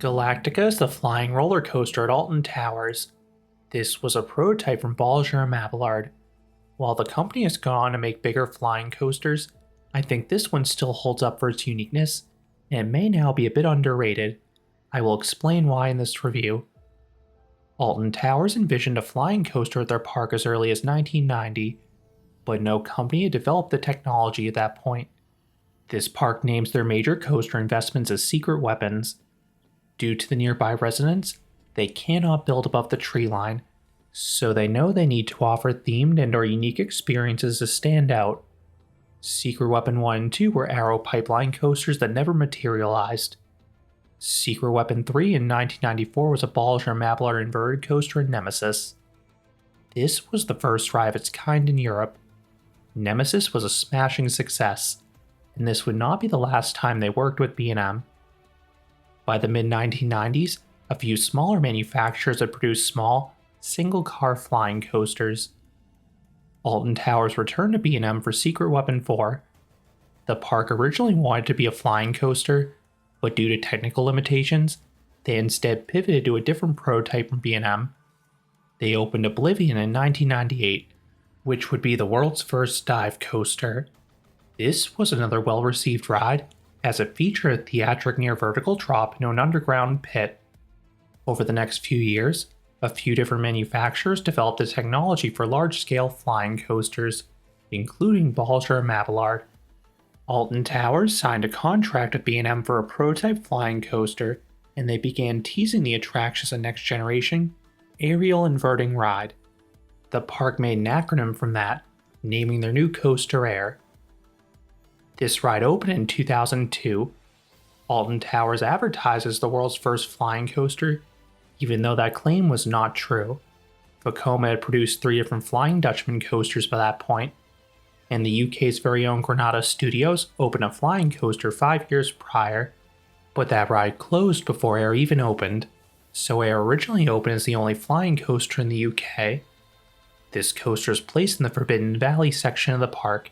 Galactica is the flying roller coaster at Alton Towers. This was a prototype from Bolliger Mabillard. While the company has gone on to make bigger flying coasters, I think this one still holds up for its uniqueness, and it may now be a bit underrated. I will explain why in this review. Alton Towers envisioned a flying coaster at their park as early as 1990, but no company had developed the technology at that point. This park names their major coaster investments as secret weapons. Due to the nearby residents, they cannot build above the tree line, so they know they need to offer themed and/or unique experiences to stand out. Secret Weapon 1 and 2 were arrow pipeline coasters that never materialized. Secret Weapon 3 in 1994 was a Bolliger Mabillard inverted coaster in Nemesis. This was the first ride of its kind in Europe. Nemesis was a smashing success, and this would not be the last time they worked with B&M. By the mid-1990s, a few smaller manufacturers had produced small, single-car flying coasters. Alton Towers returned to B&M for Secret Weapon 4. The park originally wanted to be a flying coaster, but due to technical limitations, they instead pivoted to a different prototype from B&M. They opened Oblivion in 1998, which would be the world's first dive coaster. This was another well-received ride, as it featured a theatric near vertical drop into an underground pit. Over the next few years, a few different manufacturers developed the technology for large-scale flying coasters, including Bolliger Mabillard. Alton Towers signed a contract with B&M for a prototype flying coaster, and they began teasing the attraction as a next-generation, aerial inverting ride. The park made an acronym from that, naming their new coaster Air. This ride opened in 2002. Alton Towers advertised as the world's first flying coaster, even though that claim was not true. Vekoma had produced 3 different Flying Dutchman coasters by that point, and the UK's very own Granada Studios opened a flying coaster 5 years prior, but that ride closed before Air even opened, so Air originally opened as the only flying coaster in the UK. This coaster is placed in the Forbidden Valley section of the park.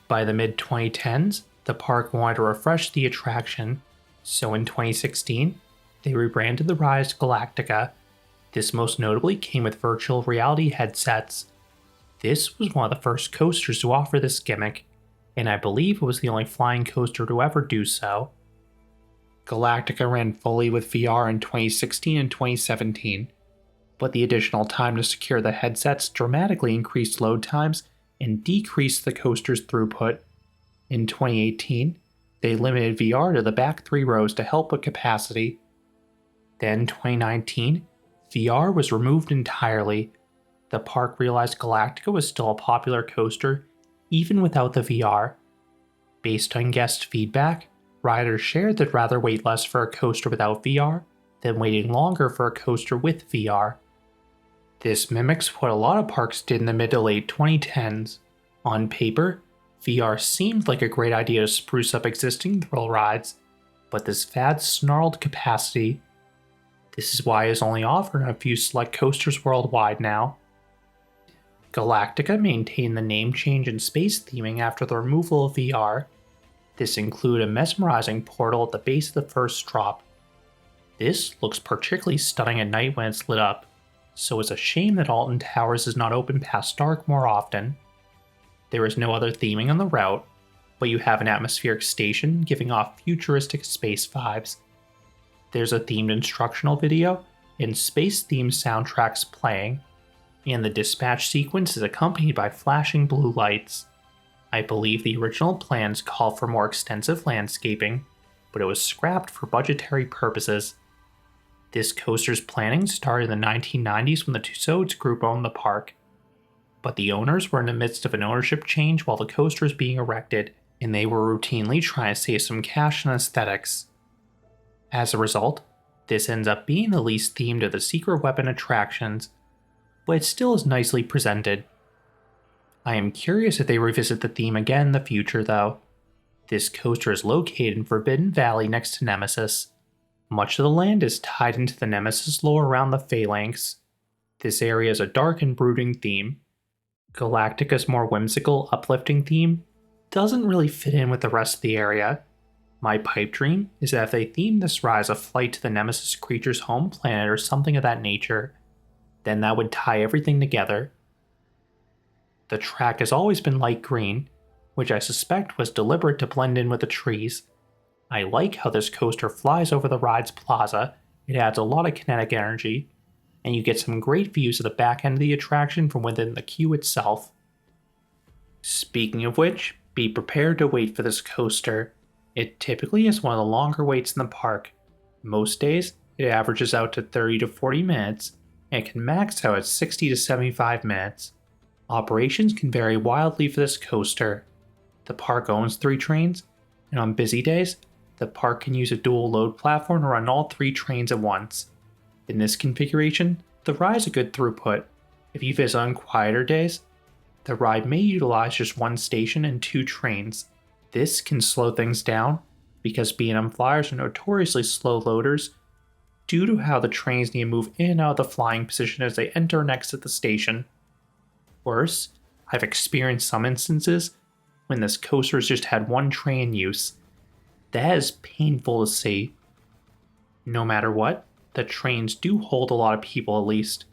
By the mid-2010s, the park wanted to refresh the attraction, so in 2016, they rebranded the ride as Galactica. This most notably came with virtual reality headsets. This was one of the first coasters to offer this gimmick, and I believe it was the only flying coaster to ever do so. Galactica ran fully with VR in 2016 and 2017, but the additional time to secure the headsets dramatically increased load times and decreased the coaster's throughput. In 2018, they limited VR to the back 3 rows to help with capacity. Then 2019, VR was removed entirely. The park realized Galactica was still a popular coaster, even without the VR. Based on guest feedback, riders shared they'd rather wait less for a coaster without VR than waiting longer for a coaster with VR. This mimics what a lot of parks did in the mid to late 2010s. On paper, VR seemed like a great idea to spruce up existing thrill rides, but this fad snarled capacity. This is why it is only offered on a few select coasters worldwide now. Galactica maintained the name change and space theming after the removal of VR. This included a mesmerizing portal at the base of the first drop. This looks particularly stunning at night when it's lit up, so it's a shame that Alton Towers is not open past dark more often. There is no other theming on the route, but you have an atmospheric station giving off futuristic space vibes. There's a themed instructional video and space-themed soundtracks playing, and the dispatch sequence is accompanied by flashing blue lights. I believe the original plans called for more extensive landscaping, but it was scrapped for budgetary purposes. This coaster's planning started in the 1990s when the Tussauds Group owned the park, but the owners were in the midst of an ownership change while the coaster was being erected, and they were routinely trying to save some cash on aesthetics. As a result, this ends up being the least themed of the Secret Weapon attractions, but it still is nicely presented. I am curious if they revisit the theme again in the future though. This coaster is located in Forbidden Valley next to Nemesis. Much of the land is tied into the Nemesis lore around the Phalanx. This area has a dark and brooding theme. Galactica's more whimsical, uplifting theme doesn't really fit in with the rest of the area. My pipe dream is that if they theme this ride as a flight to the Nemesis creature's home planet or something of that nature, then that would tie everything together. The track has always been light green, which I suspect was deliberate to blend in with the trees. I like how this coaster flies over the ride's plaza. It adds a lot of kinetic energy, and you get some great views of the back end of the attraction from within the queue itself. Speaking of which, be prepared to wait for this coaster. It typically is one of the longer waits in the park. Most days, it averages out to 30 to 40 minutes, and it can max out at 60 to 75 minutes. Operations can vary wildly for this coaster. The park owns 3 trains, and on busy days, the park can use a dual load platform to run all 3 trains at once. In this configuration, the ride is a good throughput. If you visit on quieter days, the ride may utilize just 1 station and 2 trains. This can slow things down because B&M flyers are notoriously slow loaders due to how the trains need to move in and out of the flying position as they enter and exit the station. Worse, I've experienced some instances when this coaster has just had 1 train in use. That is painful to see. No matter what, the trains do hold a lot of people at least.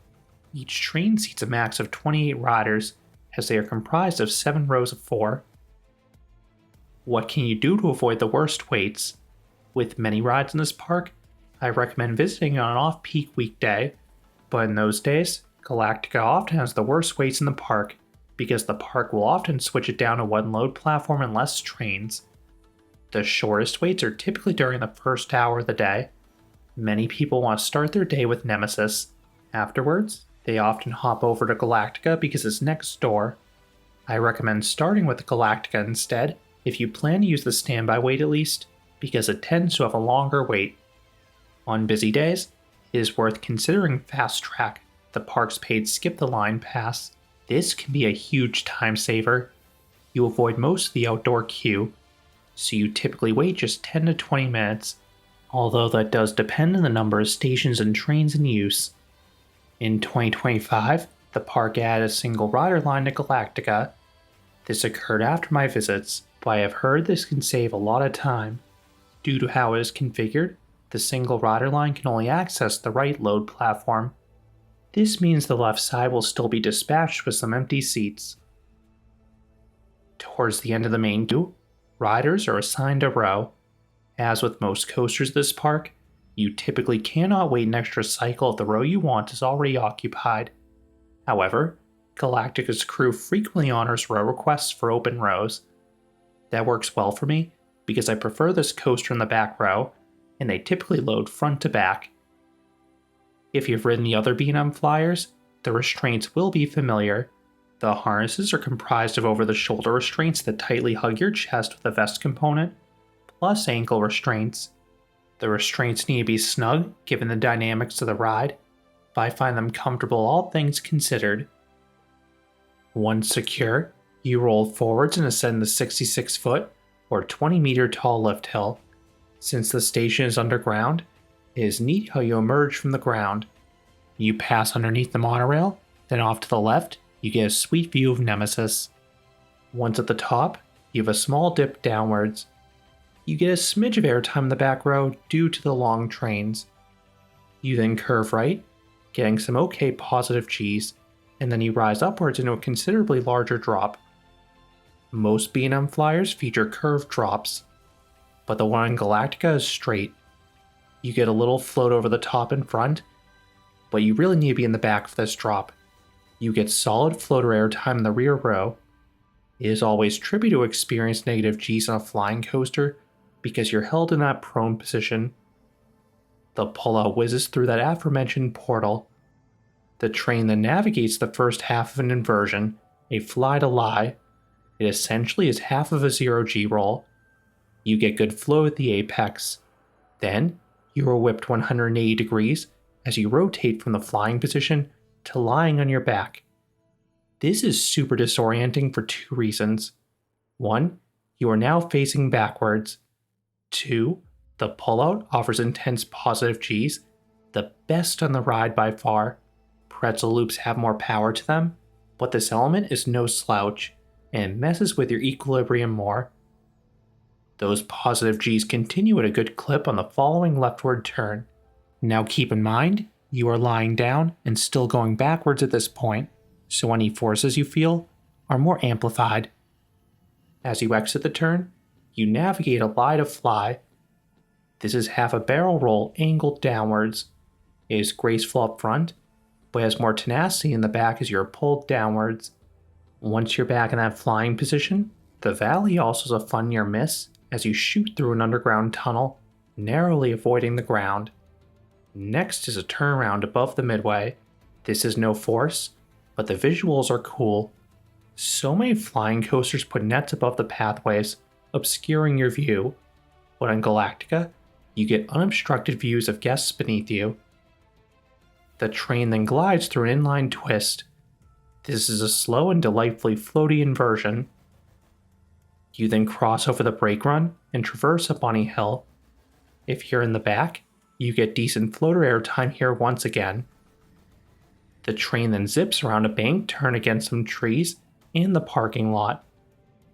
Each train seats a max of 28 riders, as they are comprised of 7 rows of 4. What can you do to avoid the worst waits? With many rides in this park, I recommend visiting on an off-peak weekday, but in those days, Galactica often has the worst waits in the park, because the park will often switch it down to 1 load platform and less trains. The shortest waits are typically during the first hour of the day. Many people want to start their day with Nemesis. Afterwards, they often hop over to Galactica because it's next door. I recommend starting with Galactica instead if you plan to use the standby wait at least, because it tends to have a longer wait. On busy days, it is worth considering Fast Track, the park's paid skip the line pass. This can be a huge time saver. You avoid most of the outdoor queue, so you typically wait just 10 to 20 minutes, although that does depend on the number of stations and trains in use. In 2025, the park added a single rider line to Galactica. This occurred after my visits, but I have heard this can save a lot of time. Due to how it is configured, the single rider line can only access the right load platform. This means the left side will still be dispatched with some empty seats. Towards the end of the main queue, riders are assigned a row. As with most coasters this park, you typically cannot wait an extra cycle if the row you want is already occupied. However, Galactica's crew frequently honors row requests for open rows. That works well for me because I prefer this coaster in the back row, and they typically load front to back. If you've ridden the other B&M flyers, the restraints will be familiar. The harnesses are comprised of over-the-shoulder restraints that tightly hug your chest with a vest component, plus ankle restraints. The restraints need to be snug given the dynamics of the ride, but I find them comfortable all things considered. Once secure, you roll forwards and ascend the 66-foot or 20-meter tall lift hill. Since the station is underground, it is neat how you emerge from the ground. You pass underneath the monorail, then off to the left, you get a sweet view of Nemesis. Once at the top, you have a small dip downwards. You get a smidge of airtime in the back row due to the long trains. You then curve right, getting some okay positive Gs, and then you rise upwards into a considerably larger drop. Most B&M flyers feature curved drops, but the one in Galactica is straight. You get a little float over the top and front, but you really need to be in the back for this drop. You get solid floater airtime in the rear row. It is always trippy to experience negative Gs on a flying coaster because you're held in that prone position. The pull-out whizzes through that aforementioned portal. The train then navigates the first half of an inversion, a fly to lie. It essentially is half of a 0G roll. You get good flow at the apex. Then, you are whipped 180 degrees as you rotate from the flying position to lying on your back. This is super disorienting for 2 reasons. 1, you are now facing backwards. 2, the pullout offers intense positive Gs, the best on the ride by far. Pretzel loops have more power to them, but this element is no slouch, and messes with your equilibrium more. Those positive G's continue at a good clip on the following leftward turn. Now keep in mind, you are lying down and still going backwards at this point, so any forces you feel are more amplified. As you exit the turn, you navigate a lie to fly. This is half a barrel roll angled downwards. It is graceful up front, but has more tenacity in the back as you are pulled downwards. Once you're back in that flying position, the valley also is a fun near miss as you shoot through an underground tunnel, narrowly avoiding the ground. Next is a turnaround above the midway. This is no force, but the visuals are cool. So many flying coasters put nets above the pathways, obscuring your view, but on Galactica, you get unobstructed views of guests beneath you. The train then glides through an inline twist. This is a slow and delightfully floaty inversion. You then cross over the brake run and traverse a bunny hill. If you're in the back, you get decent floater airtime here once again. The train then zips around a bank turn against some trees and the parking lot.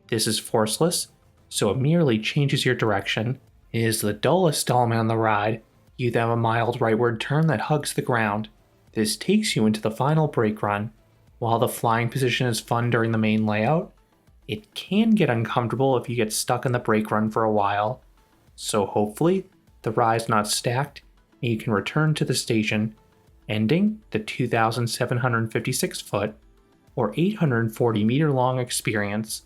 This is forceless, so it merely changes your direction. It is the dullest element on the ride. You then have a mild rightward turn that hugs the ground. This takes you into the final brake run. While the flying position is fun during the main layout, it can get uncomfortable if you get stuck in the brake run for a while. So hopefully, the ride's not stacked and you can return to the station, ending the 2,756 foot or 840 meter long experience.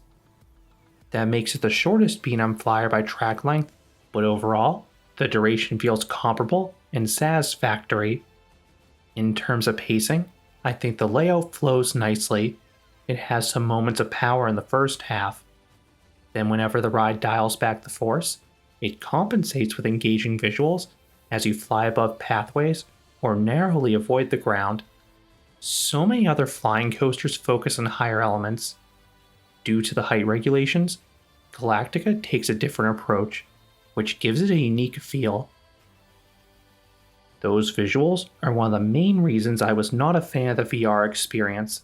That makes it the shortest B&M flyer by track length, but overall, the duration feels comparable and satisfactory. In terms of pacing, I think the layout flows nicely. It has some moments of power in the first half. Then whenever the ride dials back the force, it compensates with engaging visuals as you fly above pathways or narrowly avoid the ground. So many other flying coasters focus on higher elements. Due to the height regulations, Galactica takes a different approach, which gives it a unique feel. Those visuals are one of the main reasons I was not a fan of the VR experience.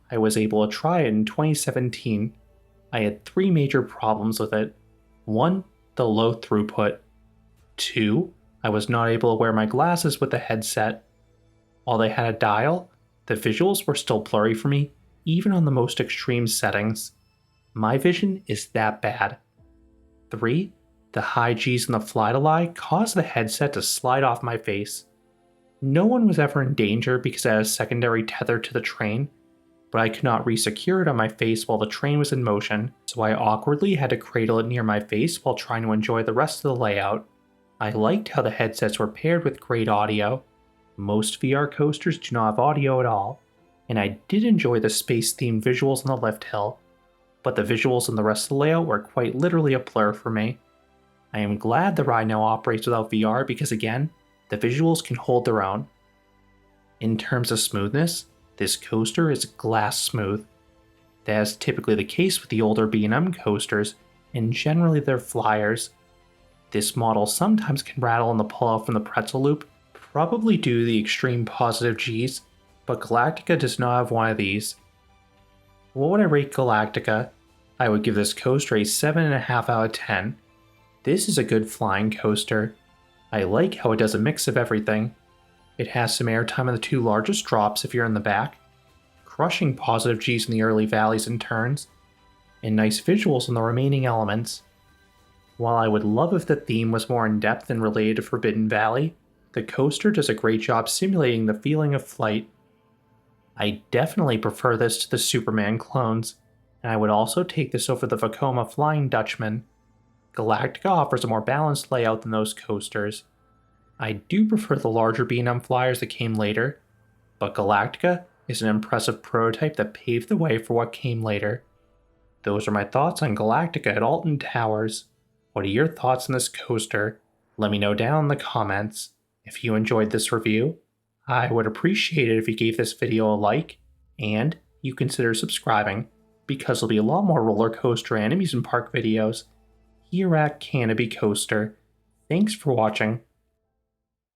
I was able to try it in 2017. I had 3 major problems with it. 1, the low throughput. 2, I was not able to wear my glasses with the headset. While they had a dial, the visuals were still blurry for me, even on the most extreme settings. My vision is that bad. 3, the high G's in the fly-to-lie caused the headset to slide off my face. No one was ever in danger because I had a secondary tether to the train, but I could not re-secure it on my face while the train was in motion, so I awkwardly had to cradle it near my face while trying to enjoy the rest of the layout. I liked how the headsets were paired with great audio. Most VR coasters do not have audio at all, and I did enjoy the space-themed visuals on the lift hill, but the visuals in the rest of the layout were quite literally a blur for me. I am glad the ride now operates without VR because again, the visuals can hold their own. In terms of smoothness, this coaster is glass smooth. That is typically the case with the older B&M coasters, and generally their flyers. This model sometimes can rattle in the pull-out from the pretzel loop, probably due to the extreme positive G's, but Galactica does not have one of these. What would I rate Galactica? I would give this coaster a 7.5 out of 10. This is a good flying coaster. I like how it does a mix of everything. It has some airtime in the 2 largest drops if you're in the back, crushing positive G's in the early valleys and turns, and nice visuals in the remaining elements. While I would love if the theme was more in-depth and related to Forbidden Valley, the coaster does a great job simulating the feeling of flight. I definitely prefer this to the Superman clones, and I would also take this over the Vekoma Flying Dutchman. Galactica offers a more balanced layout than those coasters. I do prefer the larger B&M flyers that came later, but Galactica is an impressive prototype that paved the way for what came later. Those are my thoughts on Galactica at Alton Towers. What are your thoughts on this coaster? Let me know down in the comments. If you enjoyed this review, I would appreciate it if you gave this video a like, and you consider subscribing, because there'll be a lot more roller coaster and amusement park videos here at Canopy Coaster. Thanks for watching.